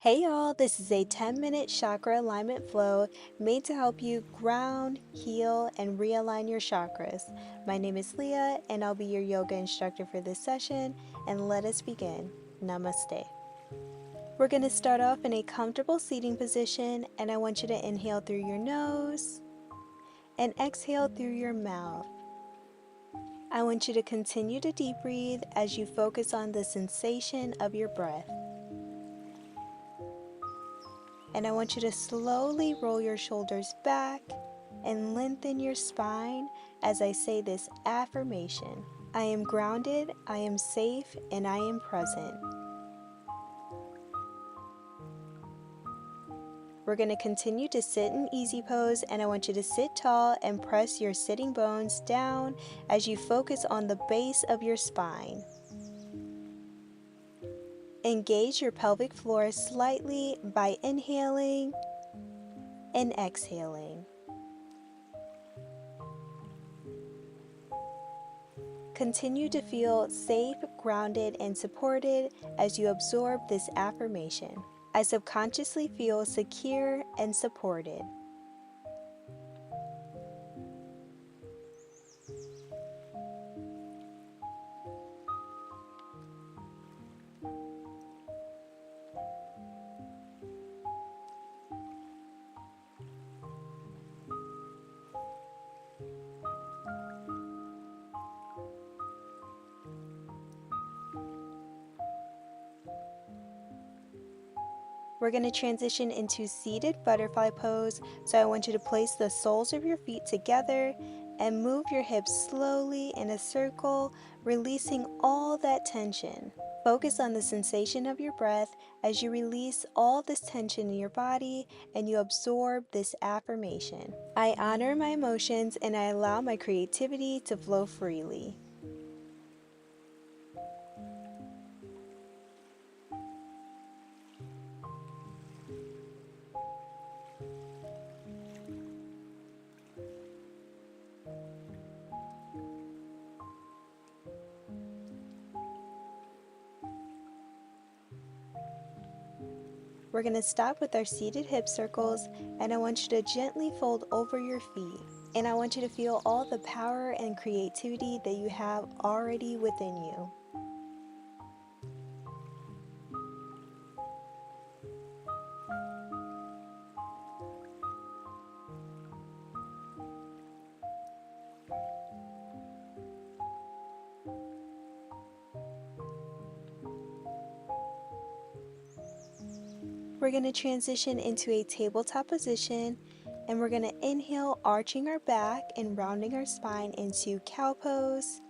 Hey y'all, this is a 10-minute chakra alignment flow made to help you ground, heal, and realign your chakras. My name is Leah, and I'll be your yoga instructor for this session, and let us begin. Namaste. We're going to start off in a comfortable seating position, and I want you to inhale through your nose and exhale through your mouth. I want you to continue to deep breathe as you focus on the sensation of your breath. And I want you to slowly roll your shoulders back and lengthen your spine as I say this affirmation. I am grounded, I am safe, and I am present. We're going to continue to sit in easy pose, and I want you to sit tall and press your sitting bones down as you focus on the base of your spine. Engage your pelvic floor slightly by inhaling and exhaling. Continue to feel safe, grounded, and supported as you absorb this affirmation. I subconsciously feel secure and supported. We're going to transition into seated butterfly pose, so I want you to place the soles of your feet together and move your hips slowly in a circle, releasing all that tension. Focus on the sensation of your breath as you release all this tension in your body and you absorb this affirmation. I honor my emotions and I allow my creativity to flow freely. We're going to stop with our seated hip circles, and I want you to gently fold over your feet. And I want you to feel all the power and creativity that you have already within you. We're going to transition into a tabletop position, and we're going to inhale, arching our back and rounding our spine into cow pose.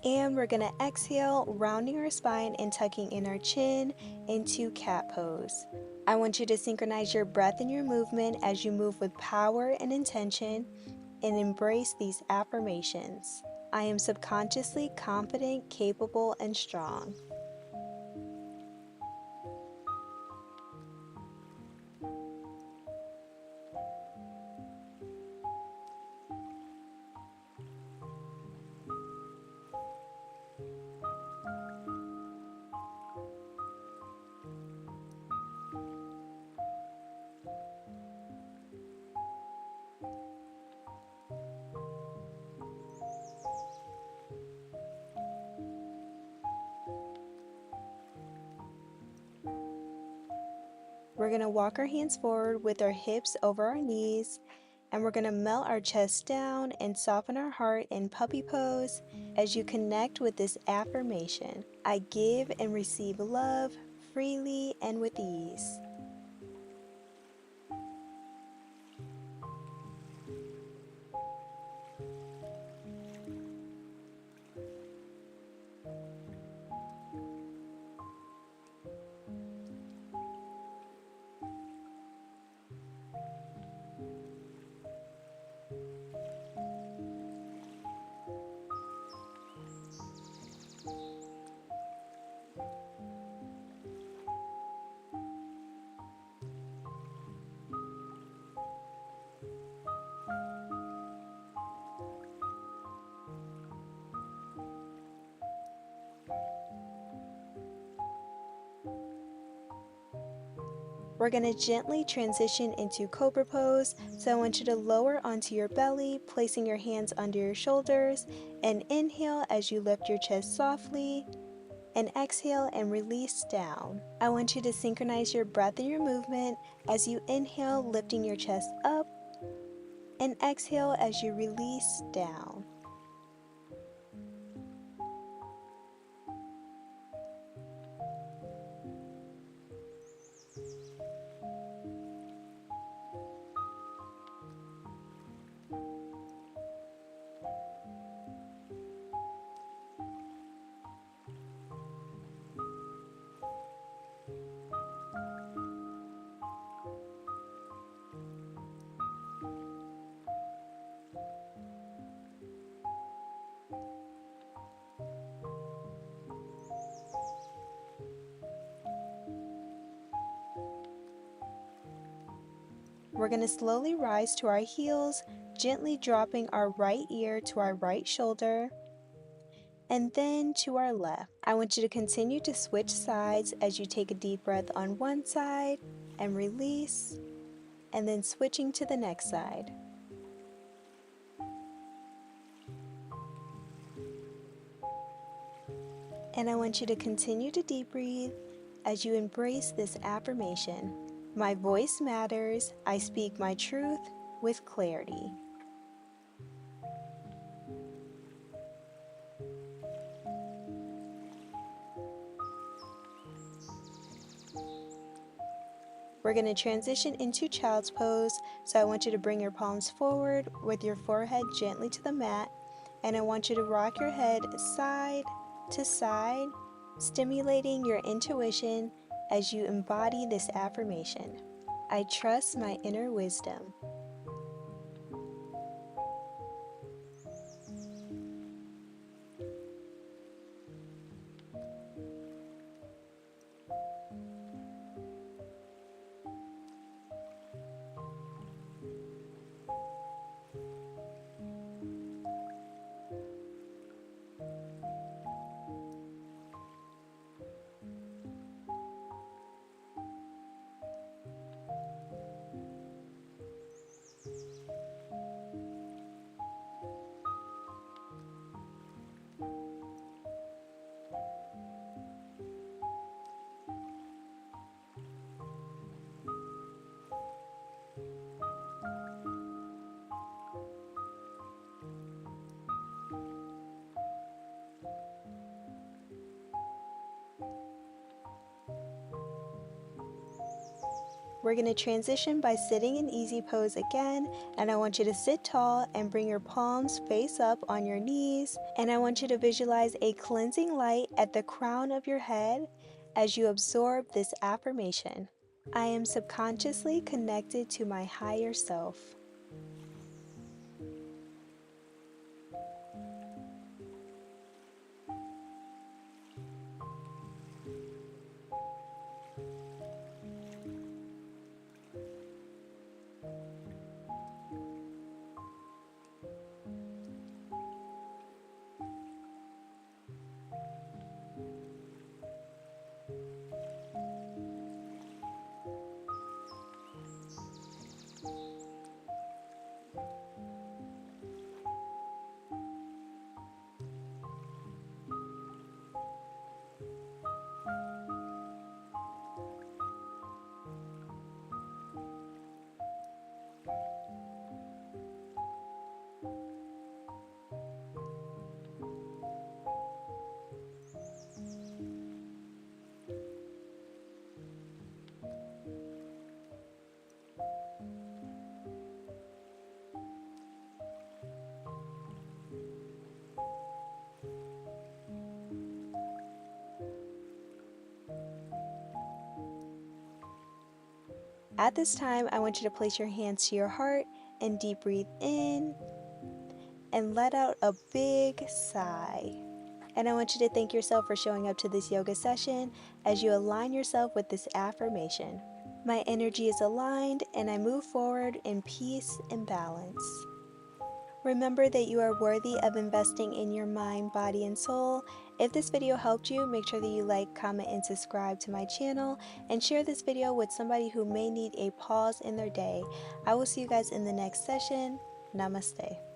And we're going to exhale, rounding our spine and tucking in our chin into cat pose. I want you to synchronize your breath and your movement as you move with power and intention and embrace these affirmations. I am subconsciously confident, capable, and strong. We're going to walk our hands forward with our hips over our knees, and we're going to melt our chest down and soften our heart in puppy pose as you connect with this affirmation. I give and receive love freely and with ease. We're going to gently transition into Cobra pose, so I want you to lower onto your belly, placing your hands under your shoulders, and inhale as you lift your chest softly, and exhale and release down. I want you to synchronize your breath and your movement as you inhale, lifting your chest up, and exhale as you release down. We're going to slowly rise to our heels, gently dropping our right ear to our right shoulder, and then to our left. I want you to continue to switch sides as you take a deep breath on one side and release, and then switching to the next side. And I want you to continue to deep breathe as you embrace this affirmation. My voice matters. I speak my truth with clarity. We're going to transition into child's pose, so I want you to bring your palms forward with your forehead gently to the mat, and I want you to rock your head side to side, stimulating your intuition as you embody this affirmation. I trust my inner wisdom. We're going to transition by sitting in easy pose again, and I want you to sit tall and bring your palms face up on your knees, and I want you to visualize a cleansing light at the crown of your head as you absorb this affirmation. I am subconsciously connected to my higher self. At this time, I want you to place your hands to your heart and deep breathe in and let out a big sigh. And I want you to thank yourself for showing up to this yoga session as you align yourself with this affirmation. My energy is aligned and I move forward in peace and balance. Remember that you are worthy of investing in your mind, body, and soul, If this video helped you, make sure that you like, comment, and subscribe to my channel, and share this video with somebody who may need a pause in their day. I will see you guys in the next session. Namaste.